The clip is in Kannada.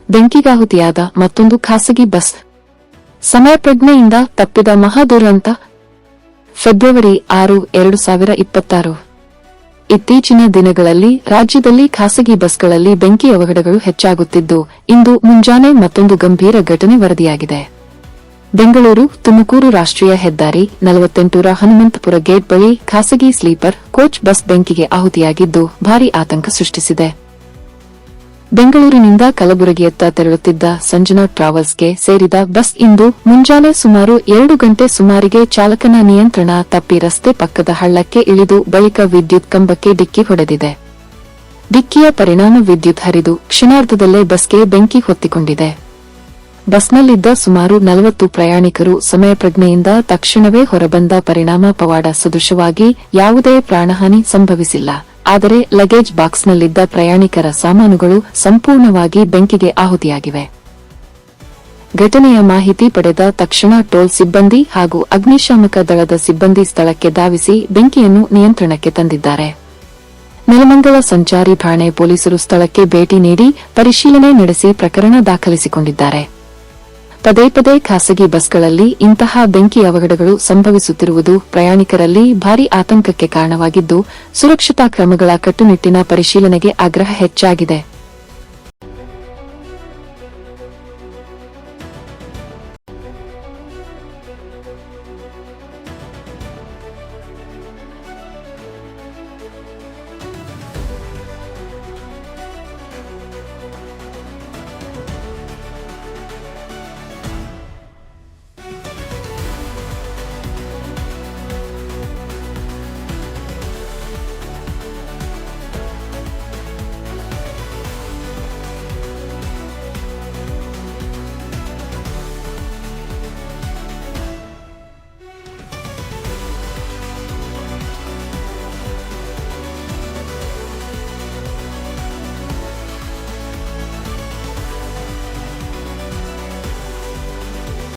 ಬೆಂಕಿಗಾಹುತಿಯಾದ ಮತ್ತೊಂದು ಖಾಸಗಿ ಬಸ್. ಸಮಯ ಪ್ರಜ್ಞೆಯಿಂದ ತಪ್ಪಿದ ಮಹಾದುರಂತ. ಫೆಬ್ರವರಿ 6, 2026. ಇತ್ತೀಚಿನ ದಿನಗಳಲ್ಲಿ ರಾಜ್ಯದಲ್ಲಿ ಖಾಸಗಿ ಬಸ್ಗಳಲ್ಲಿ ಬೆಂಕಿ ಅವಘಡಗಳು ಹೆಚ್ಚಾಗುತ್ತಿದ್ದು, ಇಂದು ಮುಂಜಾನೆ ಮತ್ತೊಂದು ಗಂಭೀರ ಘಟನೆ ವರದಿಯಾಗಿದೆ. ಬೆಂಗಳೂರು ತುಮಕೂರು ರಾಷ್ಟ್ರೀಯ ಹೆದ್ದಾರಿ 48ರ ಹನುಮಂತಪುರ ಗೇಟ್ ಬಳಿ ಖಾಸಗಿ ಸ್ಲೀಪರ್ ಕೋಚ್ ಬಸ್ ಬೆಂಕಿಗೆ ಆಹುತಿಯಾಗಿದ್ದು, ಭಾರೀ ಆತಂಕ ಸೃಷ್ಟಿಸಿದೆ. ಬೆಂಗಳೂರಿನಿಂದ ಕಲಬುರಗಿಯತ್ತ ತೆರಳುತ್ತಿದ್ದ ಸಂಜನಾ ಟ್ರಾವೆಲ್ಸ್ಗೆ ಸೇರಿದ ಬಸ್ ಇಂದು ಮುಂಜಾನೆ ಸುಮಾರು 2 ಗಂಟೆ ಸುಮಾರಿಗೆ ಚಾಲಕನ ನಿಯಂತ್ರಣ ತಪ್ಪಿ ರಸ್ತೆ ಪಕ್ಕದ ಹಳ್ಳಕ್ಕೆ ಇಳಿದು ಬಳಿಕ ವಿದ್ಯುತ್ ಕಂಬಕ್ಕೆ ಡಿಕ್ಕಿ ಹೊಡೆದಿದೆ. ಡಿಕ್ಕಿಯ ಪರಿಣಾಮ ವಿದ್ಯುತ್ ಹರಿದು ಕ್ಷಣಾರ್ಧದಲ್ಲೇ ಬಸ್ಗೆ ಬೆಂಕಿ ಹೊತ್ತಿಕೊಂಡಿದೆ. ಬಸ್ನಲ್ಲಿದ್ದ ಸುಮಾರು 40 ಪ್ರಯಾಣಿಕರು ಸಮಯ ಪ್ರಜ್ಞೆಯಿಂದ ತಕ್ಷಣವೇ ಹೊರಬಂದ ಪರಿಣಾಮ ಪವಾಡ ಸದೃಶವಾಗಿ ಯಾವುದೇ ಪ್ರಾಣಹಾನಿ ಸಂಭವಿಸಿಲ್ಲ. ಆದರೆ ಲಗೇಜ್ ಬಾಕ್ಸ್ನಲ್ಲಿದ್ದ ಪ್ರಯಾಣಿಕರ ಸಾಮಾನುಗಳು ಸಂಪೂರ್ಣವಾಗಿ ಬೆಂಕಿಗೆ ಆಹುತಿಯಾಗಿವೆ. ಘಟನೆಯ ಮಾಹಿತಿ ಪಡೆದ ತಕ್ಷಣ ಟೋಲ್ ಸಿಬ್ಬಂದಿ ಹಾಗೂ ಅಗ್ನಿಶಾಮಕ ದಳದ ಸಿಬ್ಬಂದಿ ಸ್ಥಳಕ್ಕೆ ಧಾವಿಸಿ ಬೆಂಕಿಯನ್ನು ನಿಯಂತ್ರಣಕ್ಕೆ ತಂದಿದ್ದಾರೆ. ನೆಲಮಂಗಲ ಸಂಚಾರಿ ಠಾಣೆ ಪೊಲೀಸರು ಸ್ಥಳಕ್ಕೆ ಭೇಟಿ ನೀಡಿ ಪರಿಶೀಲನೆ ನಡೆಸಿ ಪ್ರಕರಣ ದಾಖಲಿಸಿಕೊಂಡಿದ್ದಾರೆ. ಪದೇ ಪದೇ ಖಾಸಗಿ ಬಸ್ಗಳಲ್ಲಿ ಇಂತಹ ಬೆಂಕಿ ಅವಘಡಗಳು ಸಂಭವಿಸುತ್ತಿರುವುದು ಪ್ರಯಾಣಿಕರಲ್ಲಿ ಭಾರೀ ಆತಂಕಕ್ಕೆ ಕಾರಣವಾಗಿದ್ದು, ಸುರಕ್ಷತಾ ಕ್ರಮಗಳ ಕಟ್ಟುನಿಟ್ಟಿನ ಪರಿಶೀಲನೆಗೆ ಆಗ್ರಹ ಹೆಚ್ಚಾಗಿದೆ.